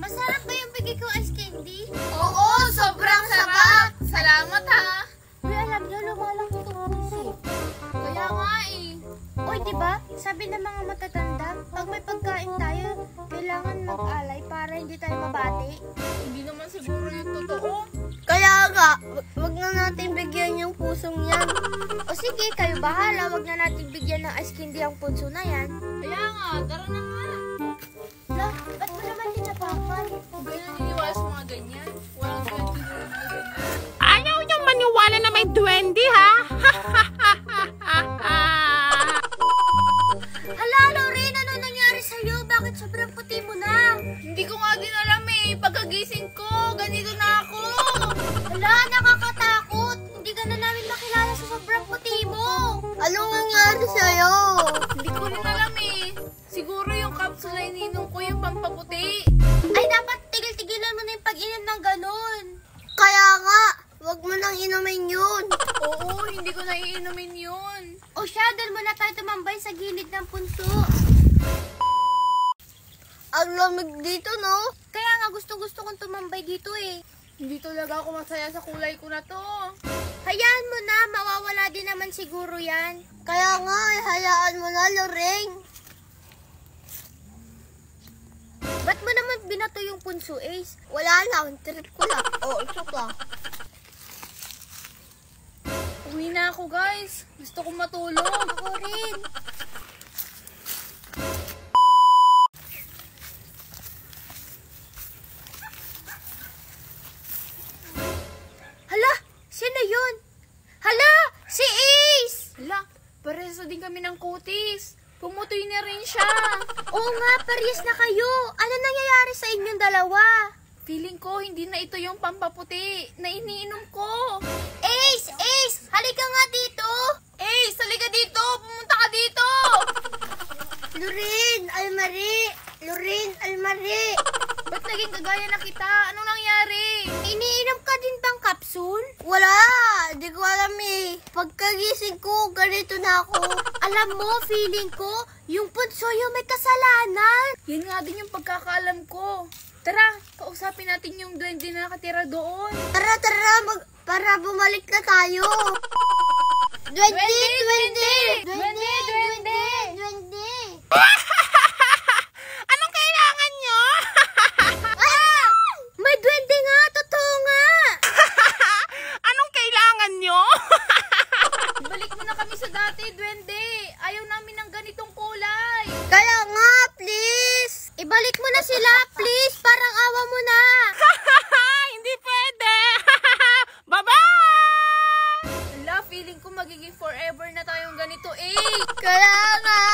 Masarap ba yung bigay ko ice candy? Oo, sobrang sarap! Salamat ha! Uy, alam niyo, lumalaki itong puso. Kaya nga eh. Uy, diba? Sabi ng mga matatanda, pag may pagkain tayo, kailangan mag-alay para hindi tayo mabati. Hindi naman siguro yung totoo. Kaya nga, wag na natin bigyan yung pusong yan. O sige, kayo bahala, wag na natin bigyan ng ice candy ang puso na yan. Kaya nga, tara na nga. Lah, ba't mo naman tinapakan? Huwag na naniniwala sa mga ganyan. Walang duwende na ganyan. Ayaw niyong maniwala na may duwende, ha? Hala, Lorraine, ano nangyari sa'yo? Bakit sobrang puti mo na? Hindi ko nga din alam eh. Pagkagising ko, ganito na ako. Hala, nakakatakot. Hindi ka na namin makilala sa sobrang puti mo. Anong nangyari sa'yo? Hindi ko rin alam eh. Siguro yung capsule na ininom ko yung pampaputi. Ay, dapat tigil-tigilan mo na yung pag-inom ng ganun. Kaya nga, wag mo nang inumin yun. Oo, hindi ko naiinumin yun. O siya, doon muna tayo tumambay sa gilid ng punso. Ang lamig dito, no? Kaya nga gusto kong tumambay dito eh. Hindi talaga ako masaya sa kulay ko na to. Hayaan mo na, mawawala din naman siguro yan. Kaya nga, hayaan mo na, Lorraine. Ba't mo naman binato yung punso, Ace? Wala lang, trip ko lang. Oo, ito ka. Uwi na ako guys. Gusto kong matulog. Ako rin. Hala, sino yun? Hala, si Ace! Hala, pareso din kami ng kutis. Pumutoy na rin siya. Oo nga, parehas na kayo. Ano nangyayari sa inyong dalawa? Feeling ko hindi na ito yung pampaputi na iniinom ko. Ace! Ace! Halika nga dito! Ace, halika dito! Pumunta ka dito! Lorraine! Almari! Lorraine! Almari! Ba't naging kagaya na kita? Anong nangyari? Iniinom ka din bang kapsul? Wala! Di ko alam eh. Pagkagising ko, ganito na ako. Alam mo, feeling ko, yung punso yung may kasalanan. Yan nga din yung pagkakaalam ko. Tara, kausapin natin yung duwende na nakatira doon. Tara, para bumalik na tayo. Duwende! Duwende! Duwende! Duwende! Duwende! Anong kailangan niyo? Ah! May duwende nga! Totoo nga! Anong kailangan niyo? Balik mo na kami sa dati, duwende. Ayaw namin ng ganitong kulay. Kaya nga, please! Ibalik mo na sila, please! Parang awa mo na! Hindi pwede. Bye-bye! Hala, feeling ko magiging forever na tayong ganito eh. Kaya nga!